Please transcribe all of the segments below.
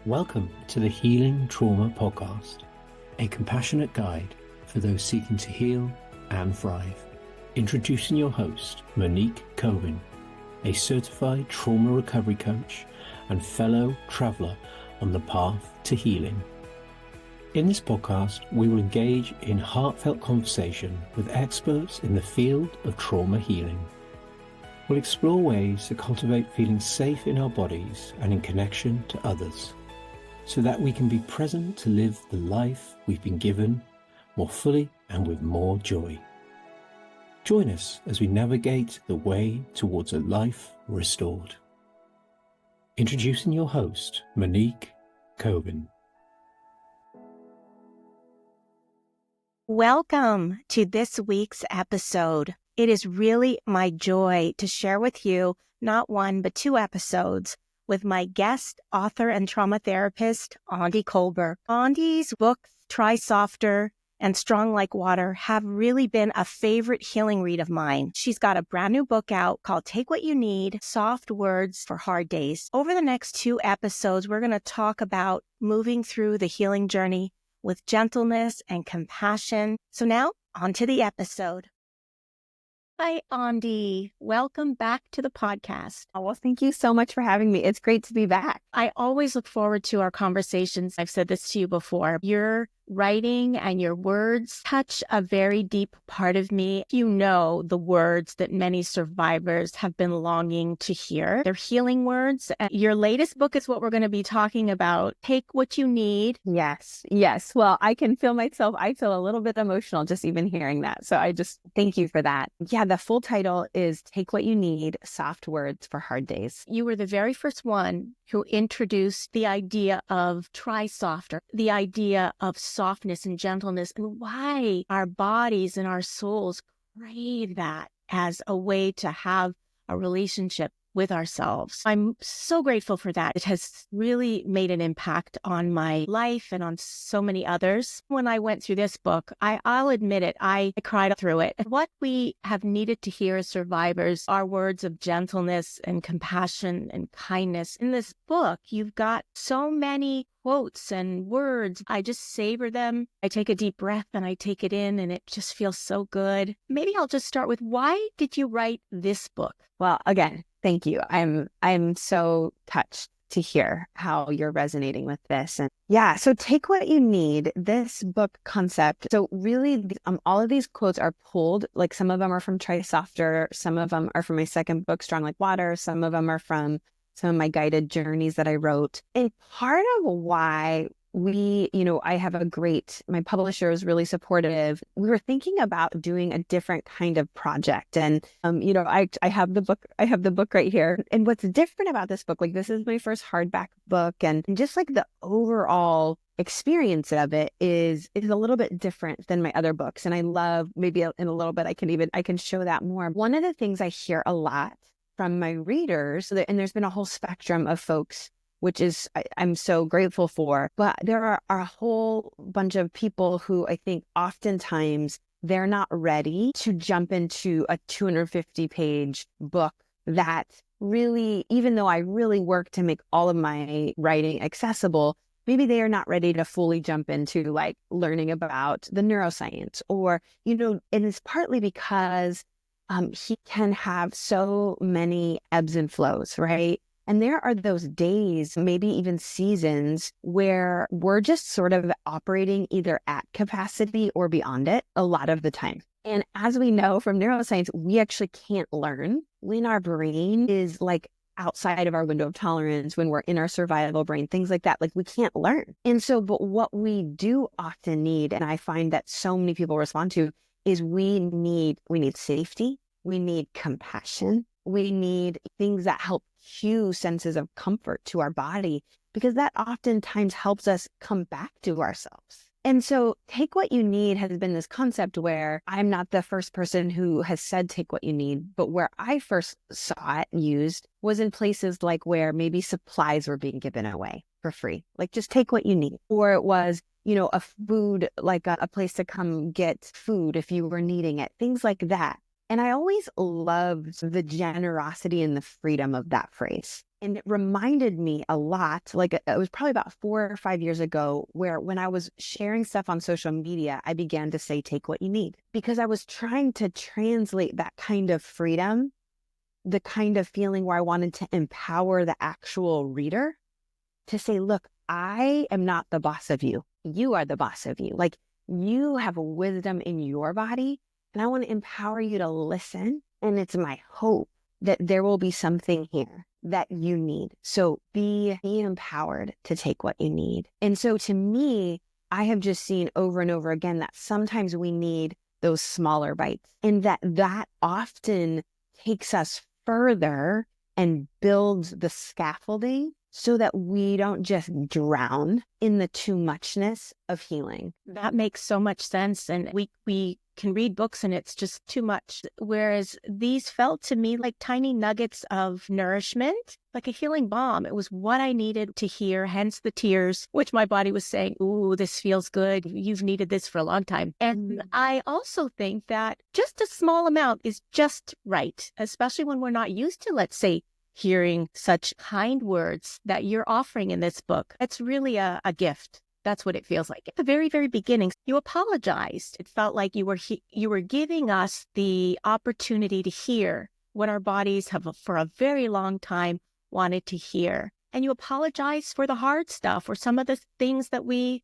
Welcome to the Healing Trauma Podcast, a compassionate guide for those seeking to heal and thrive. Introducing your host, Monique Colber, a certified trauma recovery coach and fellow traveler on the path to healing. In this podcast, we will engage in heartfelt conversation with experts in the field of trauma healing. We'll explore ways to cultivate feeling safe in our bodies and in connection to others, so that we can be present to live the life we've been given more fully and with more joy. Join us as we navigate the way towards a life restored. Introducing your host, Monique Colber. Welcome to this week's episode. It is really my joy to share with you not one, but two episodes with my guest, author, and trauma therapist, Aundi Kolber. Aundi's books, Try Softer and Strong Like Water, have really been a favorite healing read of mine. She's got a brand new book out called Take What You Need, Soft Words for Hard Days. Over the next two episodes, we're going to talk about moving through the healing journey with gentleness and compassion. So now, on to the episode. Hi, Aundi. Welcome back to the podcast. Oh, well, thank you so much for having me. It's great to be back. I always look forward to our conversations. I've said this to you before. Your writing and your words touch a very deep part of me. You know the words that many survivors have been longing to hear. They're healing words. And your latest book is what we're going to be talking about. Take What You Need. Yes. Well, I can feel myself. I feel a little bit emotional just even hearing that. So I just thank you for that. Yeah, the full title is Take What You Need, Soft Words for Hard Days. You were the very first one who introduced the idea of try softer, the idea of softness and gentleness, and why our bodies and our souls crave that as a way to have a relationship with ourselves. I'm so grateful for that. It has really made an impact on my life and on so many others. When I went through this book, I'll admit it, I cried through it. What we have needed to hear as survivors are words of gentleness and compassion and kindness. In this book, you've got so many quotes and words. I just savor them. I take a deep breath and I take it in, and it just feels so good. Maybe I'll just start with, why did you write this book? Well, again, thank you. I'm so touched to hear how you're resonating with this. And yeah, so Take What You Need, this book concept. So really, all of these quotes are pulled, like some of them are from Try Softer, some of them are from my second book, Strong Like Water, some of them are from some of my guided journeys that I wrote. And part of why I have my publisher is really supportive. We were thinking about doing a different kind of project. And, I have the book right here. And what's different about this book, like this is my first hardback book, and just like the overall experience of it is a little bit different than my other books. And I love, maybe in a little bit, I can show that more. One of the things I hear a lot from my readers, and there's been a whole spectrum of folks, which is I'm so grateful for. But there are a whole bunch of people who I think oftentimes they're not ready to jump into a 250-page book that really, even though I really work to make all of my writing accessible, maybe they are not ready to fully jump into like learning about the neuroscience and it's partly because he can have so many ebbs and flows, right? And there are those days, maybe even seasons, where we're just sort of operating either at capacity or beyond it a lot of the time. And as we know from neuroscience, we actually can't learn when our brain is like outside of our window of tolerance, when we're in our survival brain, things like that. Like we can't learn. And so, but what we do often need, and I find that so many people respond to, is we need safety. We need compassion. We need things that help cue senses of comfort to our body, because that oftentimes helps us come back to ourselves. And so Take What You Need has been this concept where I'm not the first person who has said take what you need, but where I first saw it used was in places like where maybe supplies were being given away for free, like just take what you need. Or it was, a food, like a place to come get food if you were needing it, things like that. And I always loved the generosity and the freedom of that phrase. And it reminded me a lot, like it was probably about 4 or 5 years ago, where when I was sharing stuff on social media, I began to say, take what you need, because I was trying to translate that kind of freedom, the kind of feeling where I wanted to empower the actual reader to say, look, I am not the boss of you. You are the boss of you. Like, you have wisdom in your body, and I want to empower you to listen. And it's my hope that there will be something here that you need. So be empowered to take what you need. And so to me, I have just seen over and over again that sometimes we need those smaller bites, and that often takes us further and builds the scaffolding so that we don't just drown in the too muchness of healing. That makes so much sense. And we can read books and it's just too much. Whereas these felt to me like tiny nuggets of nourishment, like a healing balm. It was what I needed to hear, hence the tears, which my body was saying, ooh, this feels good. You've needed this for a long time. And I also think that just a small amount is just right, especially when we're not used to, let's say, hearing such kind words that you're offering in this book. It's really a gift. That's what it feels like. At the very, very beginning, you apologized. It felt like you were giving us the opportunity to hear what our bodies have for a very long time wanted to hear. And you apologize for the hard stuff or some of the things that we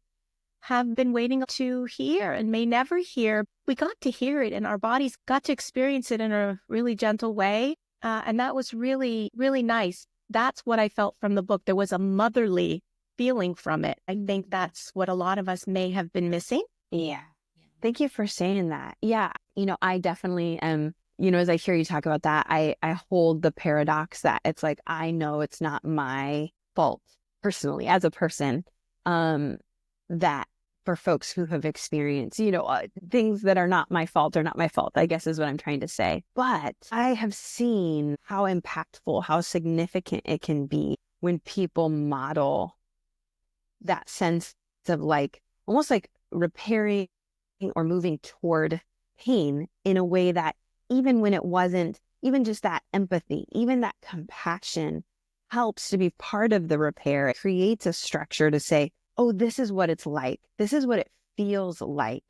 have been waiting to hear and may never hear. We got to hear it and our bodies got to experience it in a really gentle way. And that was really, really nice. That's what I felt from the book. There was a motherly feeling from it. I think that's what a lot of us may have been missing. Yeah. Thank you for saying that. Yeah. I definitely am, as I hear you talk about that, I hold the paradox that it's like, I know it's not my fault personally as a person, that for folks who have experienced, things that are not my fault are not my fault, I guess is what I'm trying to say. But I have seen how impactful, how significant it can be when people model that sense of like, almost like repairing or moving toward pain in a way that even when it wasn't, even just that empathy, even that compassion helps to be part of the repair. It creates a structure to say, oh, this is what it's like. This is what it feels like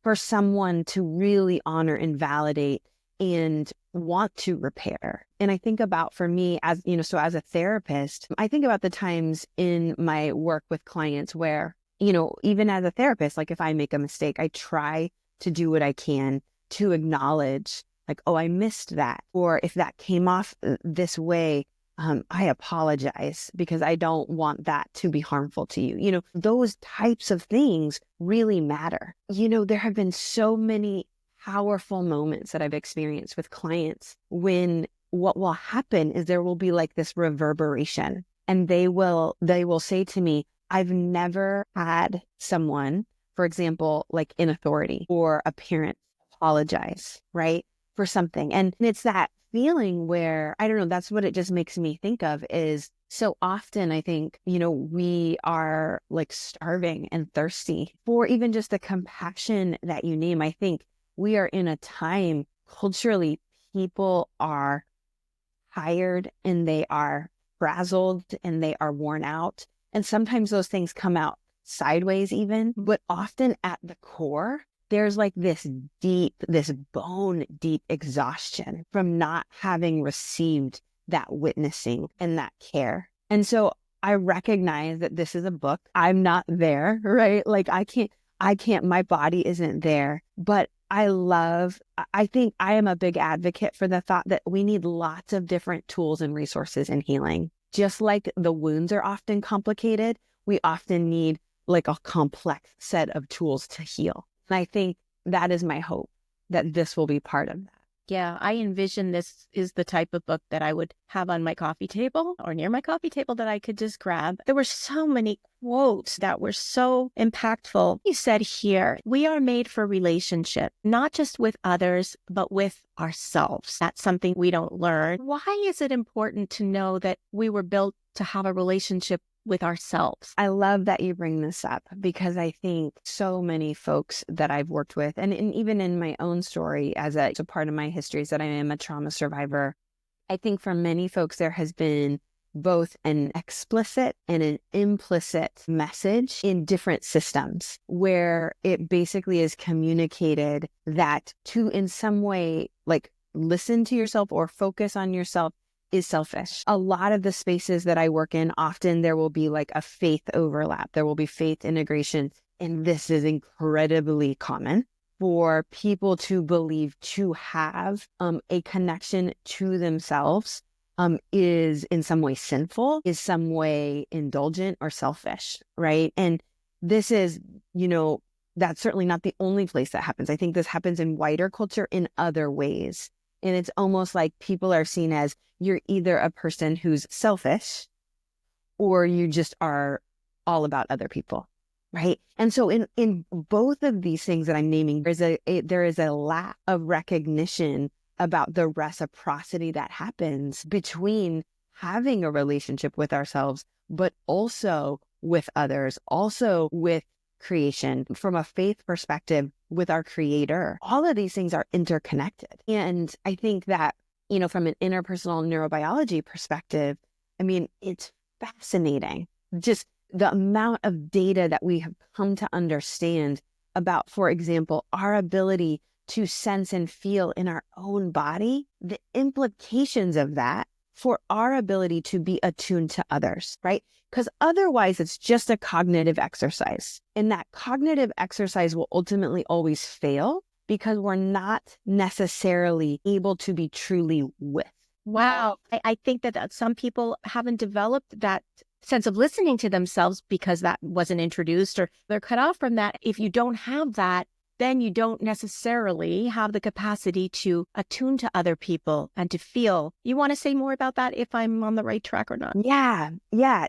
for someone to really honor and validate and want to repair. And I think about, for me, as so as a therapist, I think about the times in my work with clients where, even as a therapist, like if I make a mistake, I try to do what I can to acknowledge like, oh, I missed that. Or if that came off this way, I apologize because I don't want that to be harmful to you. Those types of things really matter. There have been so many powerful moments that I've experienced with clients when what will happen is there will be like this reverberation, and they will say to me, I've never had someone, for example, like in authority or a parent apologize, right, for something. And it's that feeling where, I don't know, that's what it just makes me think of is so often I think, we are like starving and thirsty for even just the compassion that you name. I think we are in a time culturally, people are tired and they are frazzled and they are worn out. And sometimes those things come out sideways even, but often at the core, there's like this bone deep exhaustion from not having received that witnessing and that care. And so I recognize that this is a book. I'm not there, right? Like I can't, my body isn't there, but I think I am a big advocate for the thought that we need lots of different tools and resources in healing. Just like the wounds are often complicated, we often need like a complex set of tools to heal. And I think that is my hope, that this will be part of that. Yeah, I envision this is the type of book that I would have on my coffee table or near my coffee table that I could just grab. There were so many quotes that were so impactful. You said here, we are made for relationship, not just with others, but with ourselves. That's something we don't learn. Why is it important to know that we were built to have a relationship with ourselves? I love that you bring this up because I think so many folks that I've worked with, and even in my own story as a part of my history is that I am a trauma survivor. I think for many folks, there has been both an explicit and an implicit message in different systems where it basically is communicated that to in some way, like listen to yourself or focus on yourself is selfish. A lot of the spaces that I work in, often there will be like a faith overlap. There will be faith integration. And this is incredibly common for people to believe to have a connection to themselves is in some way sinful, is some way indulgent or selfish, right? And this is, that's certainly not the only place that happens. I think this happens in wider culture in other ways. And it's almost like people are seen as you're either a person who's selfish or you just are all about other people, right? And so in both of these things that I'm naming, there is a lack of recognition about the reciprocity that happens between having a relationship with ourselves, but also with others, also with creation, from a faith perspective with our creator. All of these things are interconnected. And I think that, from an interpersonal neurobiology perspective, it's fascinating. Just the amount of data that we have come to understand about, for example, our ability to sense and feel in our own body, the implications of that for our ability to be attuned to others, right? Because otherwise it's just a cognitive exercise. And that cognitive exercise will ultimately always fail because we're not necessarily able to be truly with. Wow. I think that some people haven't developed that sense of listening to themselves because that wasn't introduced, or they're cut off from that. If you don't have that, then you don't necessarily have the capacity to attune to other people and to feel. You want to say more about that, if I'm on the right track or not? Yeah.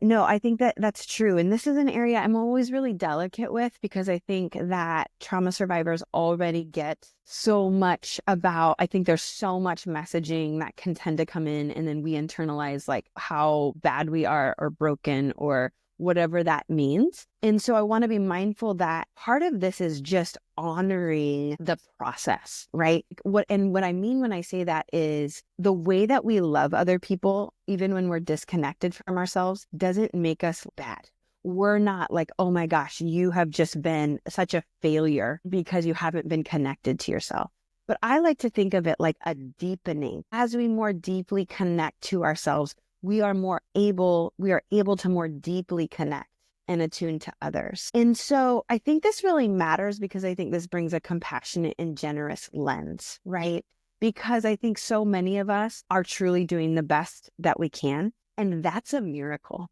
No, I think that's true. And this is an area I'm always really delicate with, because I think that trauma survivors already get so much about, I think there's so much messaging that can tend to come in, and then we internalize like how bad we are or broken or whatever that means. And so I want to be mindful that part of this is just honoring the process, right? What I mean when I say that is the way that we love other people, even when we're disconnected from ourselves, doesn't make us bad. We're not like, oh my gosh, you have just been such a failure because you haven't been connected to yourself. But I like to think of it like a deepening. As we more deeply connect to ourselves, we are able to more deeply connect and attune to others. And so I think this really matters because I think this brings a compassionate and generous lens, right? Because I think so many of us are truly doing the best that we can. And that's a miracle.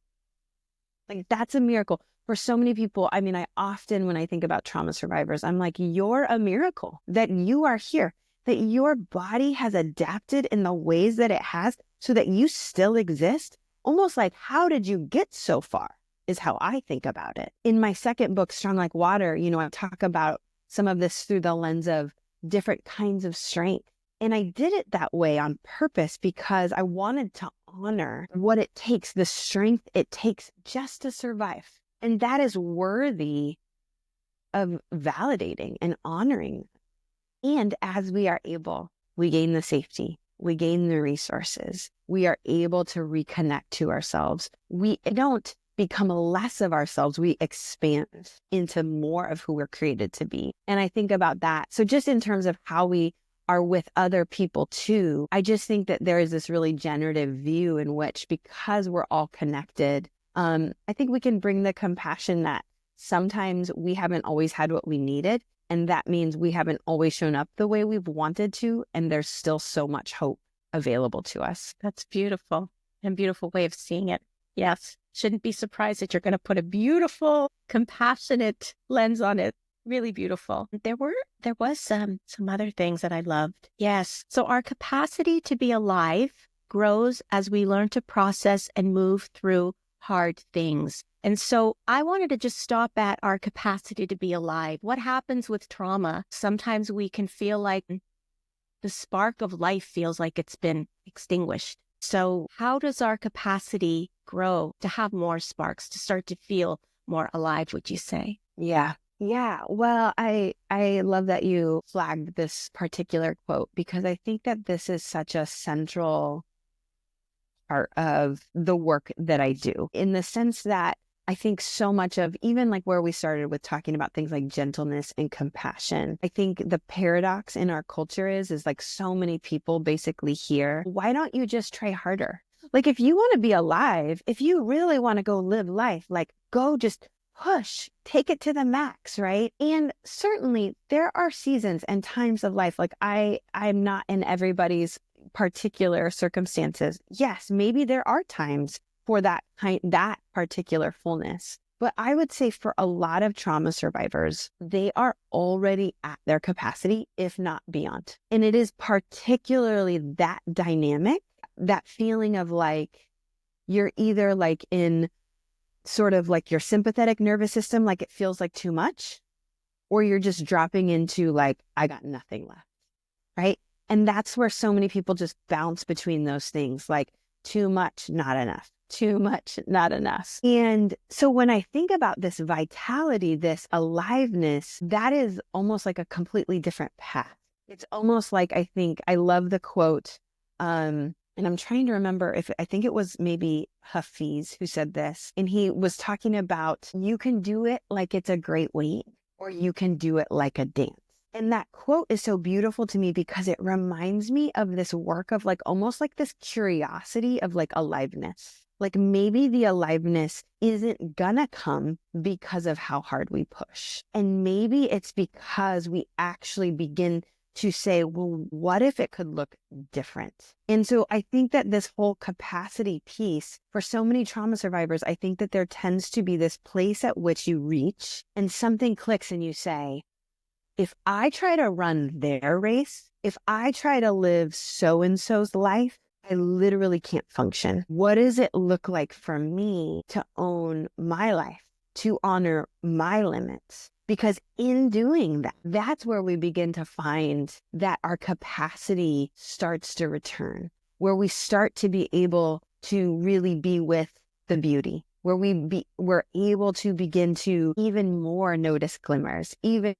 Like, that's a miracle for so many people. I often, when I think about trauma survivors, I'm like, you're a miracle that you are here, that your body has adapted in the ways that it has so that you still exist. Almost like, how did you get so far is how I think about it. In my second book, Strong Like Water, I talk about some of this through the lens of different kinds of strength. And I did it that way on purpose because I wanted to honor what it takes, the strength it takes just to survive. And that is worthy of validating and honoring. And as we are able, we gain the safety, we gain the resources, we are able to reconnect to ourselves. We don't become less of ourselves, we expand into more of who we're created to be. And I think about that. So just in terms of how we are with other people too, I just think that there is this really generative view in which, because we're all connected, I think we can bring the compassion that sometimes we haven't always had what we needed. And that means we haven't always shown up the way we've wanted to. And there's still so much hope available to us. That's beautiful, and beautiful way of seeing it. Yes. Shouldn't be surprised that you're going to put a beautiful, compassionate lens on it. Really beautiful. There was some other things that I loved. Yes. So our capacity to be alive grows as we learn to process and move through hard things. And so I wanted to just stop at our capacity to be alive. What happens with trauma? Sometimes we can feel like the spark of life feels like it's been extinguished. So how does our capacity grow to have more sparks, to start to feel more alive, would you say? Yeah. Well, I love that you flagged this particular quote, because I think that this is such a central part of the work that I do, in the sense that I think so much of, even like where we started with talking about things like gentleness and compassion, I think the paradox in our culture is like so many people basically hear, why don't you just try harder? Like, if you want to be alive, if you really want to go live life, like, go just push, take it to the max, right? And certainly there are seasons and times of life, like I'm not in everybody's particular circumstances. Yes, maybe there are times for that particular fullness. But I would say for a lot of trauma survivors, they are already at their capacity, if not beyond. And it is particularly that dynamic, that feeling of like, you're either like in sort of like your sympathetic nervous system, like it feels like too much, or you're just dropping into like, I got nothing left, right? And that's where so many people just bounce between those things, like too much, not enough, too much, not enough. And so when I think about this vitality, this aliveness, that is almost like a completely different path. It's almost like, I think, I love the quote, and I'm trying to remember if I think it was maybe Hafiz who said this, and he was talking about, you can do it like it's a great weight, or you can do it like a dance. And that quote is so beautiful to me because it reminds me of this work of like almost like this curiosity of like aliveness. Like maybe the aliveness isn't gonna come because of how hard we push. And maybe it's because we actually begin to say, well, what if it could look different? And so I think that this whole capacity piece for so many trauma survivors, I think that there tends to be this place at which you reach and something clicks and you say, if I try to run their race, if I try to live so-and-so's life, I literally can't function. What does it look like for me to own my life, to honor my limits? Because in doing that, that's where we begin to find that our capacity starts to return, where we start to be able to really be with the beauty, where we're able to begin to even more notice glimmers, even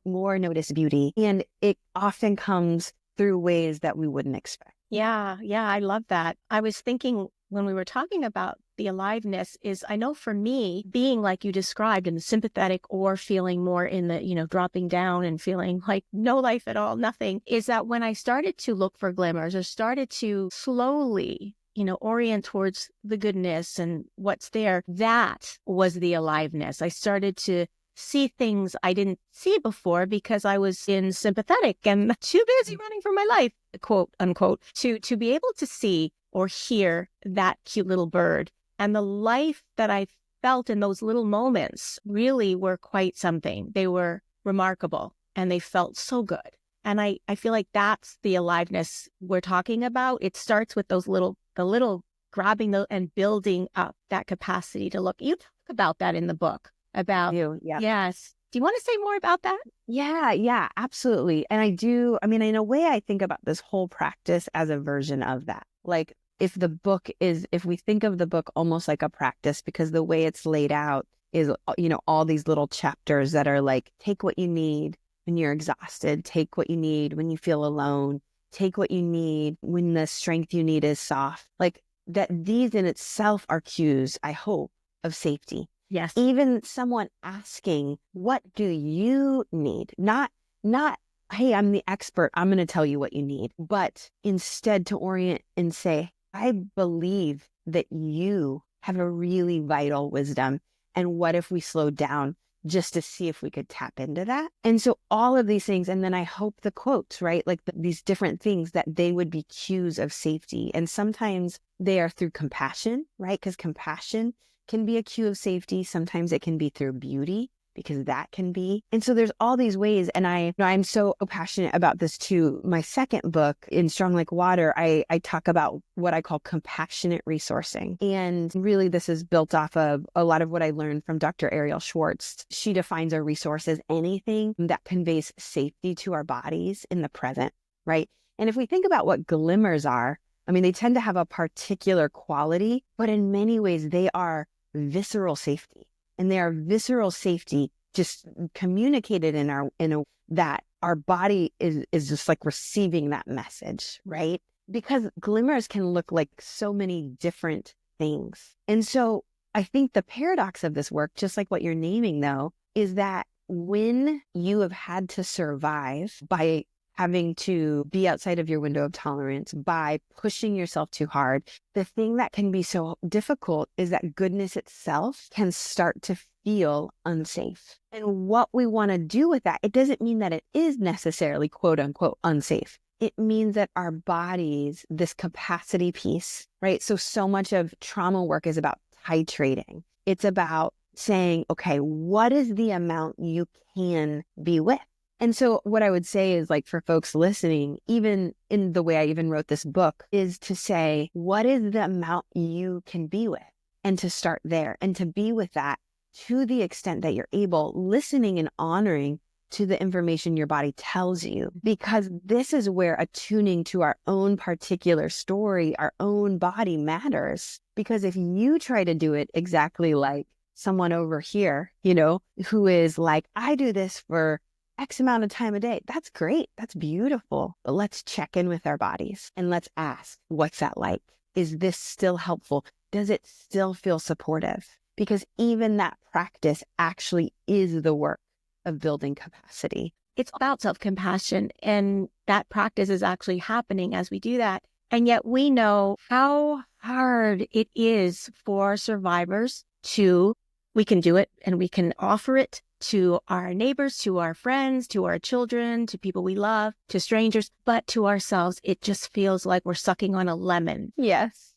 more notice beauty. And it often comes through ways that we wouldn't expect. Yeah, I love that. I was thinking when we were talking about the aliveness is, I know for me, being like you described in the sympathetic or feeling more in the, dropping down and feeling like no life at all, nothing, is that when I started to look for glimmers or started to slowly, orient towards the goodness and what's there, that was the aliveness. I started to see things I didn't see before because I was in sympathetic and too busy running for my life, quote unquote, to be able to see or hear that cute little bird. And the life that I felt in those little moments really were quite something. They were remarkable and they felt so good. And I feel like that's the aliveness we're talking about. It starts with the little grabbing and building up that capacity to look. You talk about that in the book. About you, yeah. Yes. Do you want to say more about that? Yeah, absolutely. And in a way, I think about this whole practice as a version of that. Like if we think of the book almost like a practice, because the way it's laid out is, all these little chapters that are like, take what you need when you're exhausted, take what you need when you feel alone, take what you need when the strength you need is soft. Like that, these in itself are cues, I hope, of safety. Yes. Even someone asking, what do you need? Not, hey, I'm the expert, I'm going to tell you what you need, but instead to orient and say, I believe that you have a really vital wisdom. And what if we slowed down just to see if we could tap into that? And so all of these things, and then I hope the quotes, right? Like these different things, that they would be cues of safety. And sometimes they are through compassion, right? Because compassion can be a cue of safety. Sometimes it can be through beauty, because that can be. And so there's all these ways. And I'm so passionate about this too. My second book, In Strong Like Water, I talk about what I call compassionate resourcing. And really this is built off of a lot of what I learned from Dr. Ariel Schwartz. She defines a resource as anything that conveys safety to our bodies in the present, right? And if we think about what glimmers are, they tend to have a particular quality, but in many ways they are visceral safety. And they are visceral safety just communicated that our body is just like receiving that message, right? because glimmers can look like so many different things. And so I think the paradox of this work, just like what you're naming though, is that when you have had to survive by having to be outside of your window of tolerance, by pushing yourself too hard, the thing that can be so difficult is that goodness itself can start to feel unsafe. And what we want to do with that, it doesn't mean that it is necessarily quote unquote unsafe. It means that our bodies, this capacity piece, right? So much of trauma work is about titrating. It's about saying, okay, what is the amount you can be with? And so what I would say is, like, for folks listening, even in the way I even wrote this book, is to say, what is the amount you can be with? And to start there and to be with that to the extent that you're able, listening and honoring to the information your body tells you, because this is where attuning to our own particular story, our own body matters. Because if you try to do it exactly like someone over here, who is like, I do this for X amount of time a day. That's great. That's beautiful. But let's check in with our bodies and let's ask, what's that like? Is this still helpful? Does it still feel supportive? Because even that practice actually is the work of building capacity. It's about self-compassion, and that practice is actually happening as we do that. And yet we know how hard it is for survivors we can do it and we can offer it to our neighbors, to our friends, to our children, to people we love, to strangers, but to ourselves, it just feels like we're sucking on a lemon. Yes.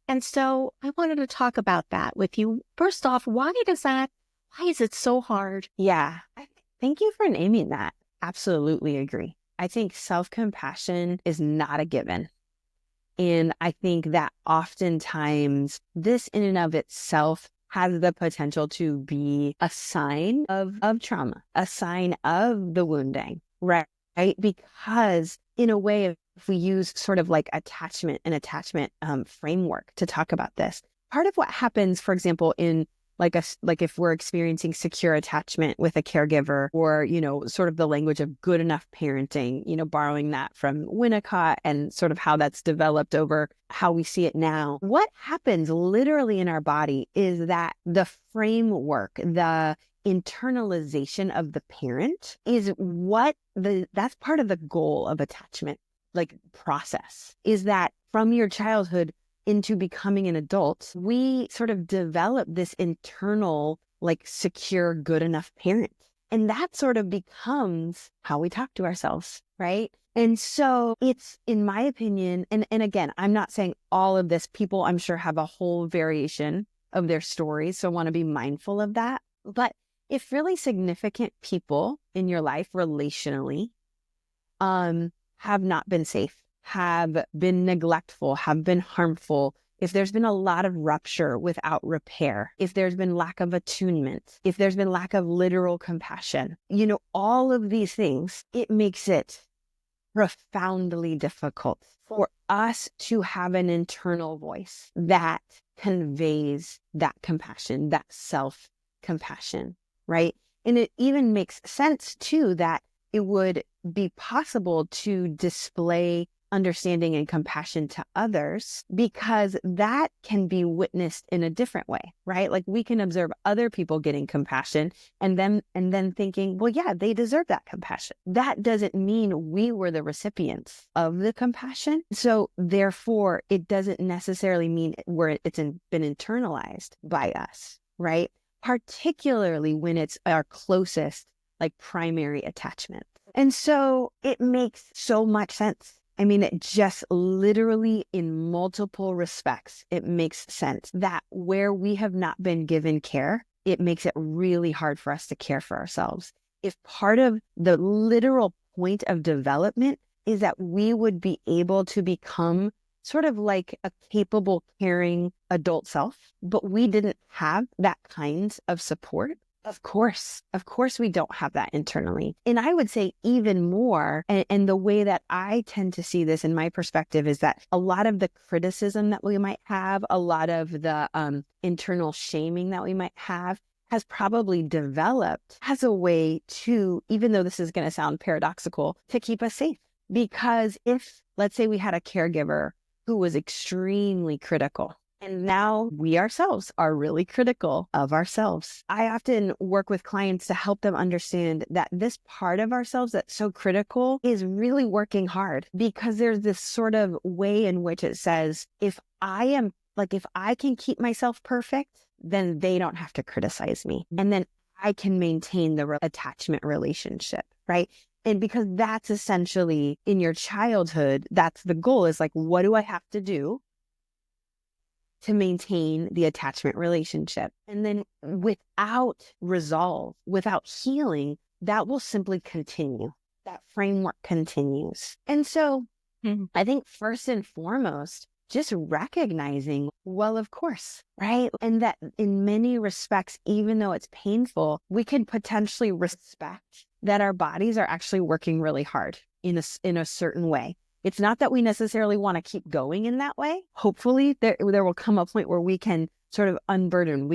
And so I wanted to talk about that with you. First off, why is it so hard? Yeah. Thank you for naming that. Absolutely agree. I think self-compassion is not a given. And I think that oftentimes this in and of itself has the potential to be a sign of trauma, a sign of the wounding, right? Because in a way, if we use sort of like attachment framework to talk about this, part of what happens, for example, in like if we're experiencing secure attachment with a caregiver, or, sort of the language of good enough parenting, borrowing that from Winnicott and sort of how that's developed over how we see it now. What happens literally in our body is that the framework, the internalization of the parent is that's part of the goal of attachment, like process, is that from your childhood into becoming an adult, we sort of develop this internal, like, secure, good enough parent. And that sort of becomes how we talk to ourselves, right? And so it's, in my opinion, and again, I'm not saying all of this, people I'm sure have a whole variation of their stories, so I want to be mindful of that. But if really significant people in your life relationally have not been safe, have been neglectful, have been harmful, if there's been a lot of rupture without repair, if there's been lack of attunement, if there's been lack of literal compassion, all of these things, it makes it profoundly difficult for us to have an internal voice that conveys that compassion, that self-compassion, right? And it even makes sense too that it would be possible to display understanding and compassion to others, because that can be witnessed in a different way, right? Like, we can observe other people getting compassion and then thinking, well, yeah, they deserve that compassion. That doesn't mean we were the recipients of the compassion. So therefore, it doesn't necessarily mean it's been internalized by us, right? Particularly when it's our closest, like, primary attachment. And so it makes so much sense. I mean, it just literally, in multiple respects, it makes sense that where we have not been given care, it makes it really hard for us to care for ourselves. If part of the literal point of development is that we would be able to become sort of like a capable, caring adult self, but we didn't have that kind of support, of course we don't have that internally. And I would say even more, and the way that I tend to see this in my perspective is that a lot of the criticism that we might have, a lot of the internal shaming that we might have, has probably developed as a way to, even though this is going to sound paradoxical, to keep us safe. Because if, let's say we had a caregiver who was extremely critical, and now we ourselves are really critical of ourselves. I often work with clients to help them understand that this part of ourselves that's so critical is really working hard, because there's this sort of way in which it says, if I can keep myself perfect, then they don't have to criticize me. And then I can maintain the attachment relationship, right? And because that's essentially in your childhood, that's the goal, is like, what do I have to do to maintain the attachment relationship? And then without resolve, without healing, that will simply continue. That framework continues. And so I think first and foremost, just recognizing, well, of course, right? And that in many respects, even though it's painful, we can potentially respect that our bodies are actually working really hard in a certain way. It's not that we necessarily want to keep going in that way. Hopefully there will come a point where we can sort of unburden,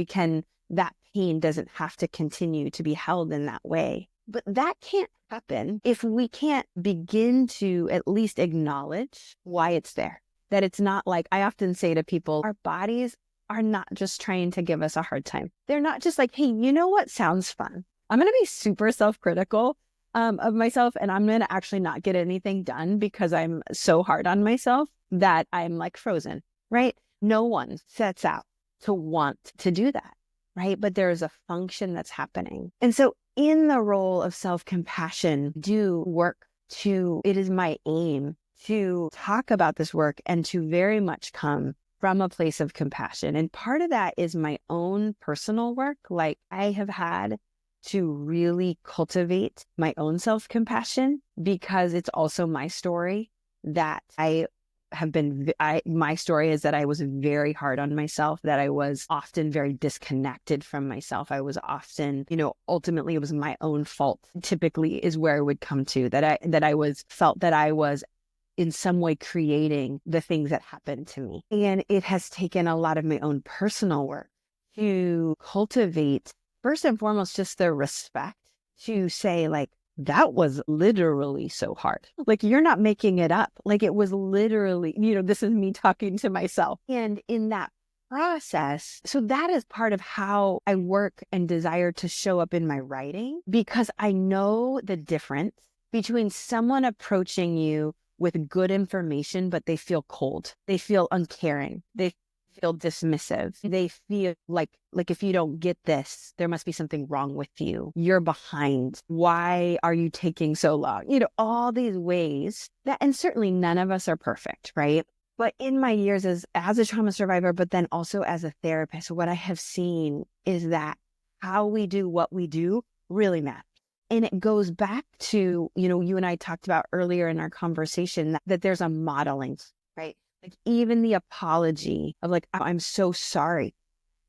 that pain doesn't have to continue to be held in that way. But that can't happen if we can't begin to at least acknowledge why it's there. That it's not like, I often say to people, our bodies are not just trying to give us a hard time. They're not just like, hey, you know what sounds fun? I'm going to be super self-critical of myself, and I'm going to actually not get anything done because I'm so hard on myself that I'm like frozen, right? No one sets out to want to do that, right? But there is a function that's happening. And so in the role of self-compassion, it is my aim to talk about this work and to very much come from a place of compassion. And part of that is my own personal work. Like, I have had to really cultivate my own self-compassion, because it's also my story that my story is that I was very hard on myself, that I was often very disconnected from myself. I was often, ultimately it was my own fault, typically, is where I would come to, that I felt that I was in some way creating the things that happened to me. And it has taken a lot of my own personal work to cultivate, first and foremost, just the respect to say, like, that was literally so hard. Like, you're not making it up. Like, it was literally, this is me talking to myself. And in that process, so that is part of how I work and desire to show up in my writing, because I know the difference between someone approaching you with good information, but they feel cold. They feel uncaring. They feel dismissive. They feel like if you don't get this, there must be something wrong with you. You're behind. Why are you taking so long? All these ways that, and certainly none of us are perfect, right? But in my years as a trauma survivor, but then also as a therapist, what I have seen is that how we do what we do really matters. And it goes back to, you and I talked about earlier in our conversation that there's a modeling, right? Like, even the apology of like, I'm so sorry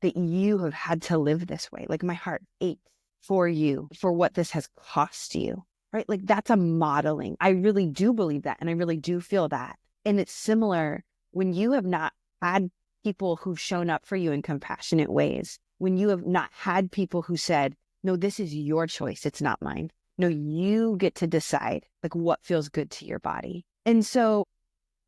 that you have had to live this way. Like, my heart aches for you, for what this has cost you, right? Like, that's a modeling. I really do believe that. And I really do feel that. And it's similar when you have not had people who've shown up for you in compassionate ways, when you have not had people who said, no, this is your choice. It's not mine. No, you get to decide like what feels good to your body. And so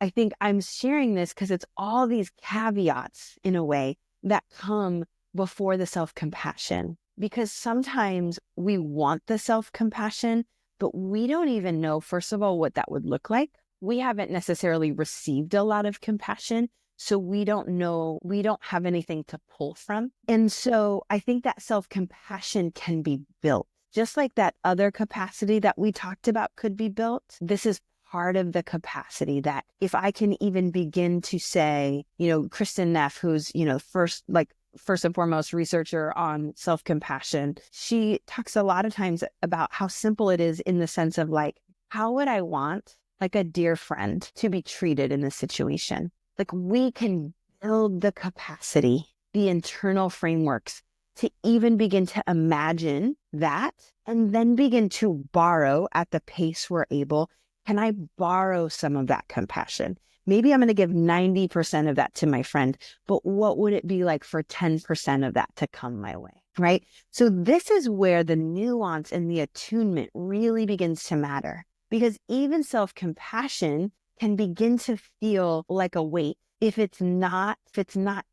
I think I'm sharing this because it's all these caveats in a way that come before the self-compassion, because sometimes we want the self-compassion, but we don't even know, first of all, what that would look like. We haven't necessarily received a lot of compassion. So we don't know, we don't have anything to pull from. And so I think that self-compassion can be built. Just like that other capacity that we talked about could be built, this is part of the capacity that if I can even begin to say, Kristen Neff, who's, first and foremost researcher on self-compassion, she talks a lot of times about how simple it is in the sense of like, how would I want like a dear friend to be treated in this situation? Like, we can build the capacity, the internal frameworks to even begin to imagine that, and then begin to borrow at the pace we're able. Can I borrow some of that compassion? Maybe I'm going to give 90% of that to my friend, but what would it be like for 10% of that to come my way, right? So this is where the nuance and the attunement really begins to matter. because even self-compassion can begin to feel like a weight if it's not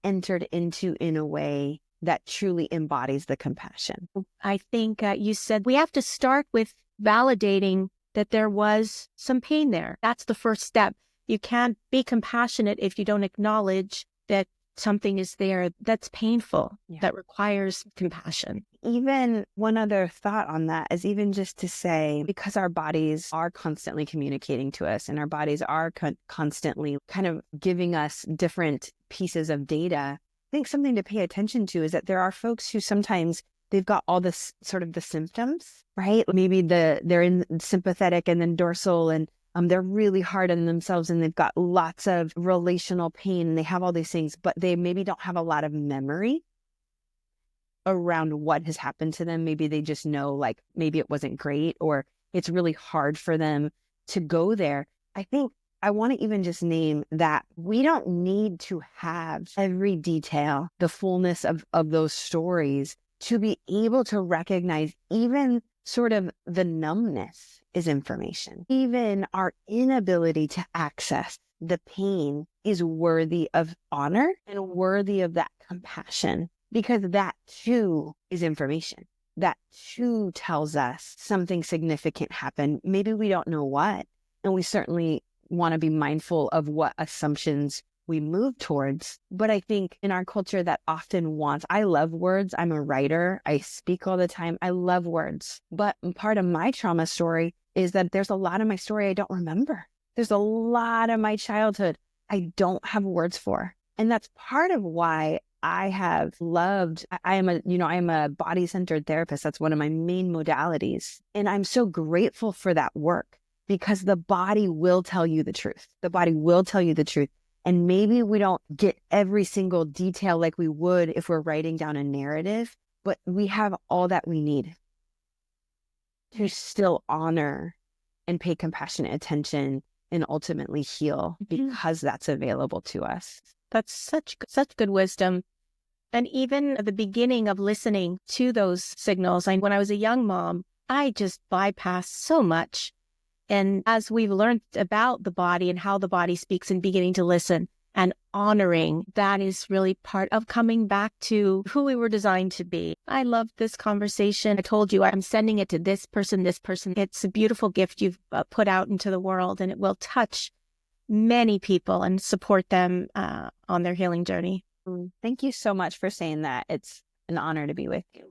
entered into in a way that truly embodies the compassion. I think you said we have to start with validating that there was some pain there. That's the first step. You can't be compassionate if you don't acknowledge that something is there that's painful, that requires compassion. Even one other thought on that is even just to say, because our bodies are constantly communicating to us and our bodies are constantly kind of giving us different pieces of data, I think something to pay attention to is that there are folks who sometimes they've got all this sort of the symptoms, right? Maybe they're in sympathetic and then dorsal, and they're really hard on themselves and they've got lots of relational pain and they have all these things, but they maybe don't have a lot of memory around what has happened to them. Maybe they just know, like, maybe it wasn't great or it's really hard for them to go there. I think I want to even just name that we don't need to have every detail, the fullness of those stories to be able to recognize even sort of the numbness is information. Even our inability to access the pain is worthy of honor and worthy of that compassion, because that too is information. That too tells us something significant happened. Maybe we don't know what, and we certainly want to be mindful of what assumptions we move towards. But I think in our culture that often wants, I love words. I'm a writer. I speak all the time. I love words. But part of my trauma story is that there's a lot of my story I don't remember. There's a lot of my childhood I don't have words for. And that's part of why I have loved, I am a body-centered therapist. That's one of my main modalities. And I'm so grateful for that work, because the body will tell you the truth. The body will tell you the truth. And maybe we don't get every single detail like we would if we're writing down a narrative, but we have all that we need to still honor and pay compassionate attention and ultimately heal, because that's available to us. That's such good wisdom. And even at the beginning of listening to those signals, when I was a young mom, I just bypassed so much. And as we've learned about the body and how the body speaks and beginning to listen and honoring, that is really part of coming back to who we were designed to be. I love this conversation. I told you I'm sending it to this person, this person. It's a beautiful gift you've put out into the world, and it will touch many people and support them on their healing journey. Thank you so much for saying that. It's an honor to be with you.